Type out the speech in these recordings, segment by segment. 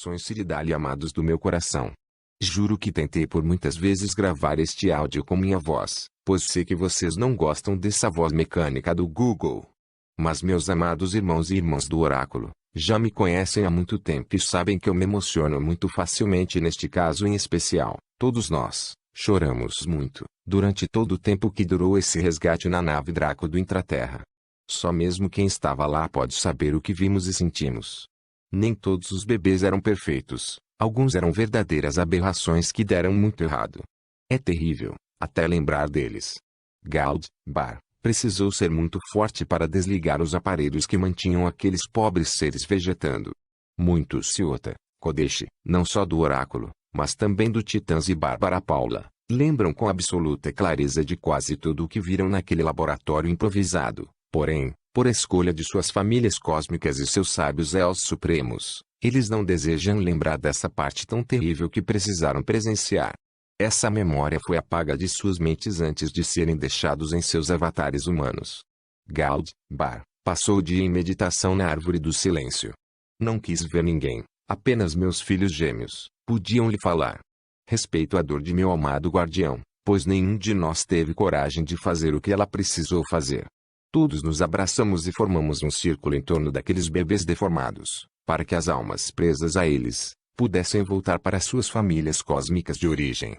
Saudações Siridali amados do meu coração. Juro que tentei por muitas vezes gravar este áudio com minha voz, pois sei que vocês não gostam dessa voz mecânica do Google. Mas meus amados irmãos e irmãs do oráculo, já me conhecem há muito tempo e sabem que eu me emociono muito facilmente neste caso em especial. Todos nós choramos muito, durante todo o tempo que durou esse resgate na nave Draco do Intraterra. Só mesmo quem estava lá pode saber o que vimos e sentimos. Nem todos os bebês eram perfeitos, alguns eram verdadeiras aberrações que deram muito errado. É terrível, até lembrar deles. Gald, Bar, precisou ser muito forte para desligar os aparelhos que mantinham aqueles pobres seres vegetando. Muitos Siota, Kodesh, não só do oráculo, mas também do Titãs e Bárbara Paula, lembram com absoluta clareza de quase tudo o que viram naquele laboratório improvisado. Porém, por escolha de suas famílias cósmicas e seus sábios elos supremos, eles não desejam lembrar dessa parte tão terrível que precisaram presenciar. Essa memória foi apaga de suas mentes antes de serem deixados em seus avatares humanos. Gald, Bar, passou o dia em meditação na árvore do silêncio. Não quis ver ninguém, apenas meus filhos gêmeos, podiam lhe falar. Respeito a dor de meu amado guardião, pois nenhum de nós teve coragem de fazer o que ela precisou fazer. Todos nos abraçamos e formamos um círculo em torno daqueles bebês deformados, para que as almas presas a eles pudessem voltar para suas famílias cósmicas de origem.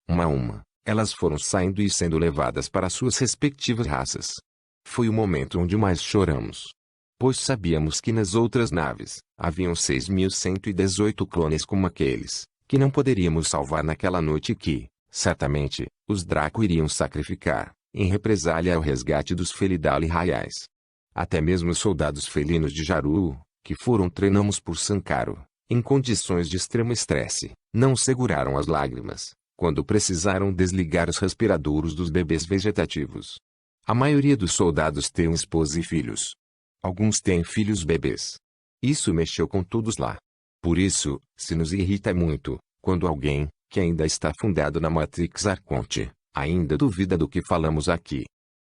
Uma a uma, elas foram saindo e sendo levadas para suas respectivas raças. Foi o momento onde mais choramos. Pois sabíamos que nas outras naves, haviam 6.118 clones como aqueles, que não poderíamos salvar naquela noite que, certamente, os Draco iriam sacrificar, em represália ao resgate dos Felidali Raiais. Até mesmo os soldados felinos de Jaru, que foram treinamos por Sankaro, em condições de extremo estresse, não seguraram as lágrimas, quando precisaram desligar os respiradouros dos bebês vegetativos. A maioria dos soldados tem esposa e filhos. Alguns têm filhos bebês. Isso mexeu com todos lá. Por isso, se nos irrita muito, quando alguém, que ainda está fundado na Matrix Arconte, ainda duvida do que falamos aqui.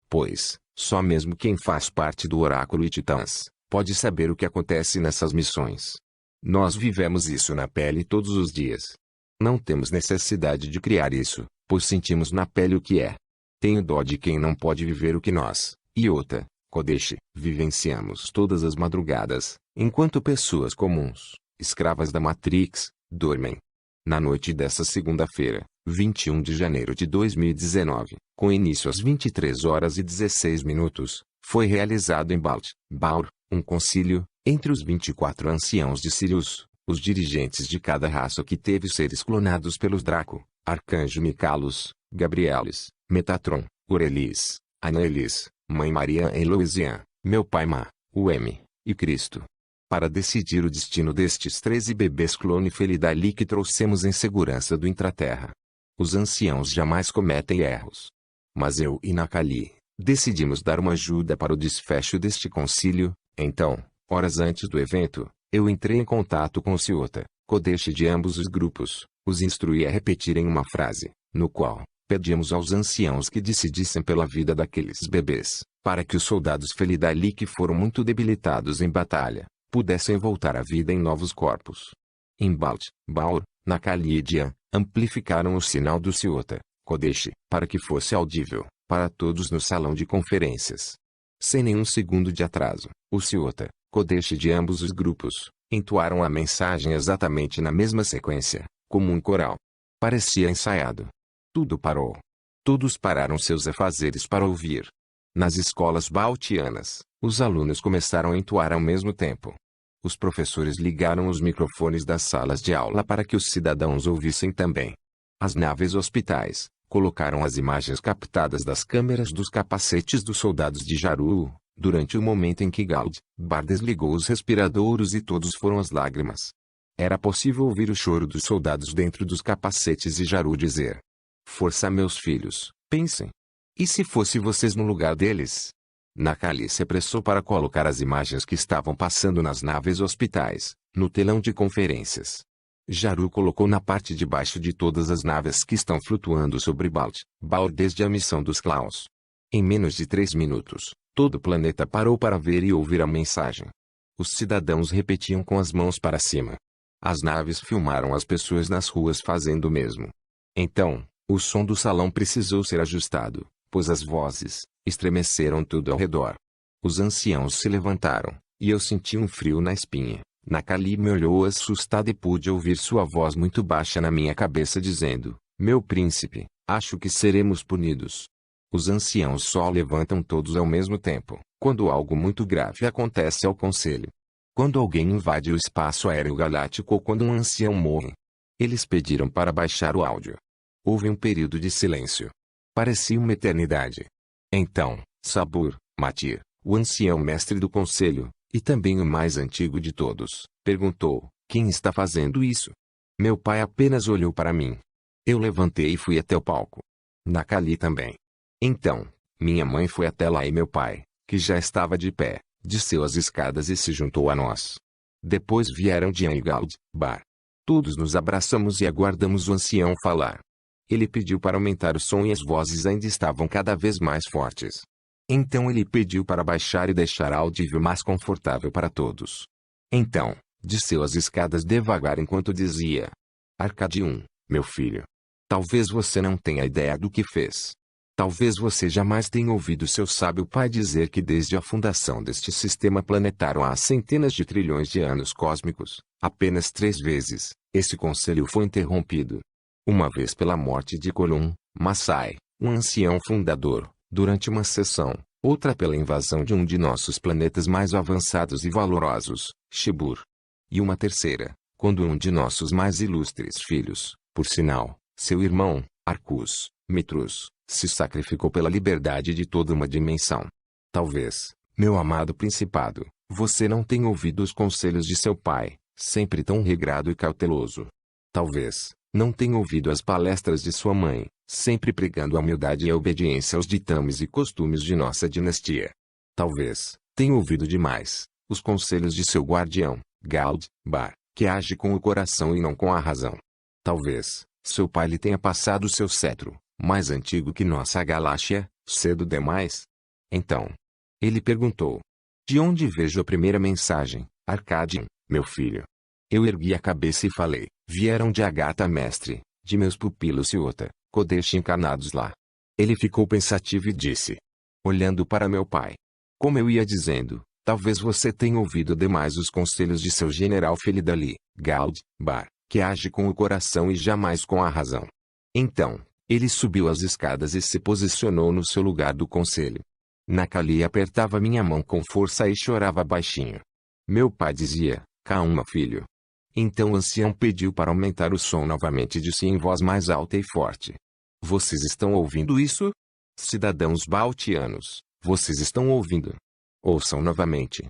Pois, só mesmo quem faz parte do Oráculo e Titãs, pode saber o que acontece nessas missões. Nós vivemos isso na pele todos os dias. Não temos necessidade de criar isso, pois sentimos na pele o que é. Tenho dó de quem não pode viver o que nós, Iota, Kodesh, vivenciamos todas as madrugadas, enquanto pessoas comuns, escravas da Matrix, dormem. Na noite dessa segunda-feira, 21 de janeiro de 2019, com início às 23 horas e 16 minutos, foi realizado em Bald, Baur, um concílio, entre os 24 anciãos de Sirius, os dirigentes de cada raça que teve seres clonados pelos Draco, Arcanjo Micalos, Gabrielis, Metatron, Urelis, Anaelis, Mãe Maria Eloisian, meu pai Ma, o M, e Cristo. Para decidir o destino destes 13 bebês clone Felidali que trouxemos em segurança do Intraterra. Os anciãos jamais cometem erros. Mas eu e Nakali decidimos dar uma ajuda para o desfecho deste concílio. Então, horas antes do evento, eu entrei em contato com o Siota, Kodesh de ambos os grupos, os instruí a repetirem uma frase, no qual pedimos aos anciãos que decidissem pela vida daqueles bebês, para que os soldados Felidali que foram muito debilitados em batalha, pudessem voltar à vida em novos corpos. Em Bald, Baur, Nakali e Dian, amplificaram o sinal do Siota, Kodesh, para que fosse audível, para todos no salão de conferências. Sem nenhum segundo de atraso, o Siota, Kodesh de ambos os grupos, entoaram a mensagem exatamente na mesma sequência, como um coral. Parecia ensaiado. Tudo parou. Todos pararam seus afazeres para ouvir. Nas escolas baltianas, os alunos começaram a entoar ao mesmo tempo. Os professores ligaram os microfones das salas de aula para que os cidadãos ouvissem também. As naves hospitais colocaram as imagens captadas das câmeras dos capacetes dos soldados de Jaru, durante o momento em que Gald, Bar desligou os respiradouros e todos foram às lágrimas. Era possível ouvir o choro dos soldados dentro dos capacetes e Jaru dizer: "Força, meus filhos, pensem. E se fosse vocês no lugar deles?" Nakali se apressou para colocar as imagens que estavam passando nas naves hospitais, no telão de conferências. Jaru colocou na parte de baixo de todas as naves que estão flutuando sobre Bald, Baur desde a missão dos Klaus. Em menos de 3 minutos, todo o planeta parou para ver e ouvir a mensagem. Os cidadãos repetiam com as mãos para cima. As naves filmaram as pessoas nas ruas fazendo o mesmo. Então, o som do salão precisou ser ajustado, pois as vozes estremeceram tudo ao redor. Os anciãos se levantaram, e eu senti um frio na espinha. Nakali me olhou assustada e pude ouvir sua voz muito baixa na minha cabeça dizendo: meu príncipe, acho que seremos punidos. Os anciãos só levantam todos ao mesmo tempo, quando algo muito grave acontece ao conselho. Quando alguém invade o espaço aéreo galáctico ou quando um ancião morre. Eles pediram para baixar o áudio. Houve um período de silêncio. Parecia uma eternidade. Então, Sabur, Matir, o ancião mestre do conselho, e também o mais antigo de todos, perguntou: quem está fazendo isso? Meu pai apenas olhou para mim. Eu levantei e fui até o palco. Nakali também. Então, minha mãe foi até lá e meu pai, que já estava de pé, desceu as escadas e se juntou a nós. Depois vieram Dian e Gaud, Bar. Todos nos abraçamos e aguardamos o ancião falar. Ele pediu para aumentar o som e as vozes ainda estavam cada vez mais fortes. Então ele pediu para baixar e deixar audível mais confortável para todos. Então, desceu as escadas devagar enquanto dizia: Arcade 1, meu filho. Talvez você não tenha ideia do que fez. Talvez você jamais tenha ouvido seu sábio pai dizer que desde a fundação deste sistema planetário há centenas de trilhões de anos cósmicos, apenas 3 vezes, esse conselho foi interrompido. Uma vez pela morte de Kolum, Massai, um ancião fundador, durante uma sessão, outra pela invasão de um de nossos planetas mais avançados e valorosos, Shibur. E uma terceira, quando um de nossos mais ilustres filhos, por sinal, seu irmão, Arcus, Mitrus, se sacrificou pela liberdade de toda uma dimensão. Talvez, meu amado principado, você não tenha ouvido os conselhos de seu pai, sempre tão regrado e cauteloso. Talvez, não tenha ouvido as palestras de sua mãe, sempre pregando a humildade e a obediência aos ditames e costumes de nossa dinastia. Talvez, tenha ouvido demais os conselhos de seu guardião, Gaud, Bar, que age com o coração e não com a razão. Talvez, seu pai lhe tenha passado seu cetro, mais antigo que nossa galáxia, cedo demais. Então, ele perguntou: de onde vejo a primeira mensagem, Arcadian, meu filho? Eu ergui a cabeça e falei: vieram de Agatha mestre, de meus pupilos Ciota, Kodesh encarnados lá. Ele ficou pensativo e disse, olhando para meu pai: como eu ia dizendo, talvez você tenha ouvido demais os conselhos de seu general Felidali, Gaud, Bar, que age com o coração e jamais com a razão. Então, ele subiu as escadas e se posicionou no seu lugar do conselho. Nakali apertava minha mão com força e chorava baixinho. Meu pai dizia: calma, filho. Então o ancião pediu para aumentar o som novamente e disse em voz mais alta e forte: vocês estão ouvindo isso? Cidadãos baltianos, vocês estão ouvindo? Ouçam novamente.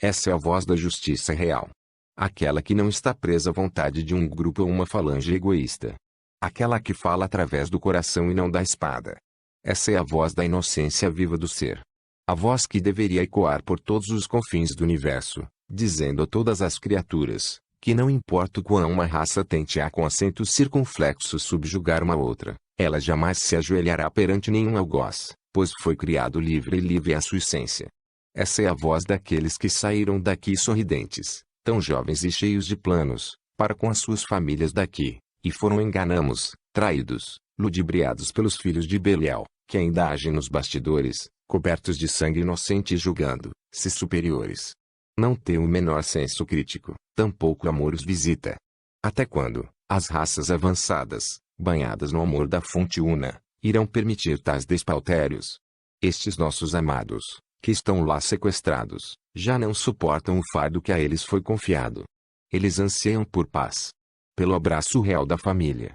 Essa é a voz da justiça real. Aquela que não está presa à vontade de um grupo ou uma falange egoísta. Aquela que fala através do coração e não da espada. Essa é a voz da inocência viva do ser. A voz que deveria ecoar por todos os confins do universo, dizendo a todas as criaturas, que não importa o quão uma raça tente a com acento circunflexo subjugar uma outra, ela jamais se ajoelhará perante nenhum algoz, pois foi criado livre e livre é a sua essência. Essa é a voz daqueles que saíram daqui sorridentes, tão jovens e cheios de planos, para com as suas famílias daqui, e foram enganados, traídos, ludibriados pelos filhos de Belial, que ainda agem nos bastidores, cobertos de sangue inocente e julgando-se superiores. Não têm o menor senso crítico, tampouco amor os visita. Até quando, as raças avançadas, banhadas no amor da fonte una, irão permitir tais despautérios? Estes nossos amados, que estão lá sequestrados, já não suportam o fardo que a eles foi confiado. Eles anseiam por paz. Pelo abraço real da família.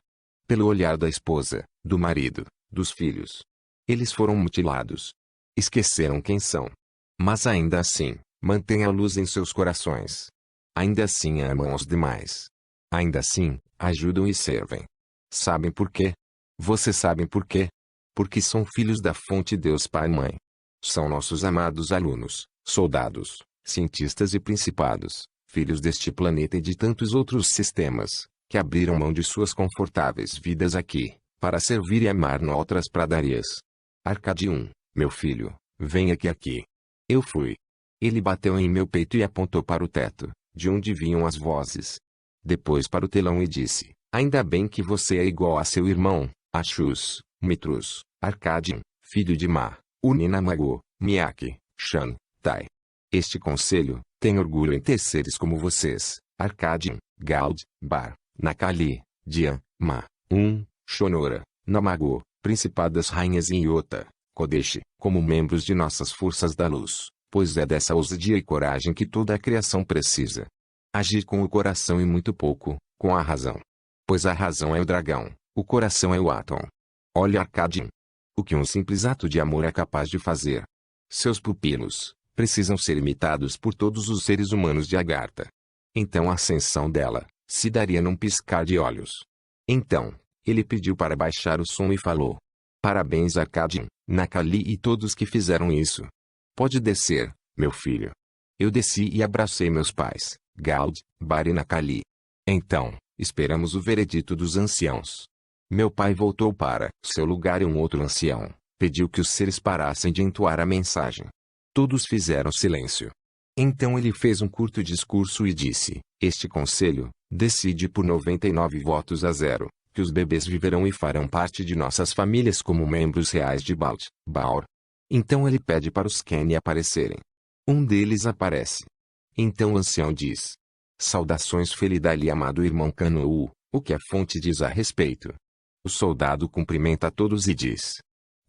Pelo olhar da esposa, do marido, dos filhos. Eles foram mutilados. Esqueceram quem são. Mas ainda assim, mantêm a luz em seus corações. Ainda assim amam os demais. Ainda assim, ajudam e servem. Sabem por quê? Vocês sabem por quê? Porque são filhos da fonte Deus Pai e Mãe. São nossos amados alunos, soldados, cientistas e principados, filhos deste planeta e de tantos outros sistemas, que abriram mão de suas confortáveis vidas aqui, para servir e amar noutras pradarias. Arcade 1, meu filho, venha aqui. Eu fui. Ele bateu em meu peito e apontou para o teto, de onde vinham as vozes. Depois para o telão e disse: ainda bem que você é igual a seu irmão, Ashus, Mitrus, Arcadian, filho de Ma, Uninamago, Miaki, Shan, Tai. Este conselho tem orgulho em ter seres como vocês, Arcadian, Gald, Bar, Nakali, Dian, Ma, Shonora, Namago, Principadas Rainhas e Iota, Kodesh, como membros de nossas forças da luz, pois é dessa ousadia e coragem que toda a criação precisa. Agir com o coração e muito pouco, com a razão. Pois a razão é o dragão, o coração é o Atom. Olha Arcadian. O que um simples ato de amor é capaz de fazer. Seus pupilos precisam ser imitados por todos os seres humanos de Agartha. Então a ascensão dela se daria num piscar de olhos. Então, ele pediu para baixar o som e falou: parabéns Arcadian, Nakali e todos que fizeram isso. Pode descer, meu filho. Eu desci e abracei meus pais, Gald, Bar e Nakali. Então, esperamos o veredito dos anciãos. Meu pai voltou para seu lugar e um outro ancião pediu que os seres parassem de entoar a mensagem. Todos fizeram silêncio. Então ele fez um curto discurso e disse: este conselho decide por 99 votos a 0, que os bebês viverão e farão parte de nossas famílias como membros reais de Bald, Baur. Então ele pede para os Kenny aparecerem. Um deles aparece. Então o ancião diz: saudações Felidali amado irmão Canu, o que a fonte diz a respeito? O soldado cumprimenta a todos e diz: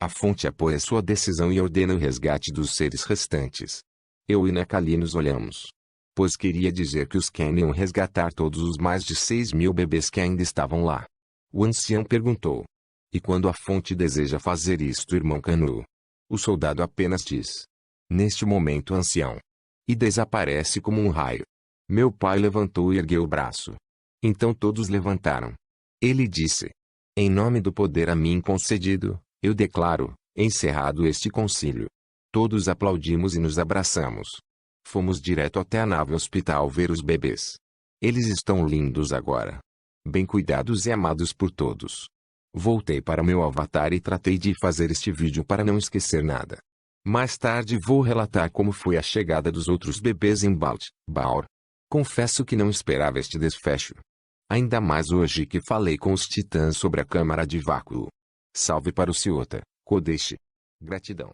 a fonte apoia sua decisão e ordena o resgate dos seres restantes. Eu e Nakali nos olhamos. Pois queria dizer que os Kenny iam resgatar todos os mais de 6.000 bebês que ainda estavam lá. O ancião perguntou: e quando a fonte deseja fazer isto irmão Canu? O soldado apenas diz: neste momento ancião. E desaparece como um raio. Meu pai levantou e ergueu o braço. Então todos levantaram. Ele disse: em nome do poder a mim concedido, eu declaro encerrado este concílio. Todos aplaudimos e nos abraçamos. Fomos direto até a nave hospital ver os bebês. Eles estão lindos agora. Bem cuidados e amados por todos. Voltei para meu avatar e tratei de fazer este vídeo para não esquecer nada. Mais tarde vou relatar como foi a chegada dos outros bebês em Bald, Baur. Confesso que não esperava este desfecho. Ainda mais hoje que falei com os titãs sobre a câmara de vácuo. Salve para o Ciota, Kodesh. Gratidão.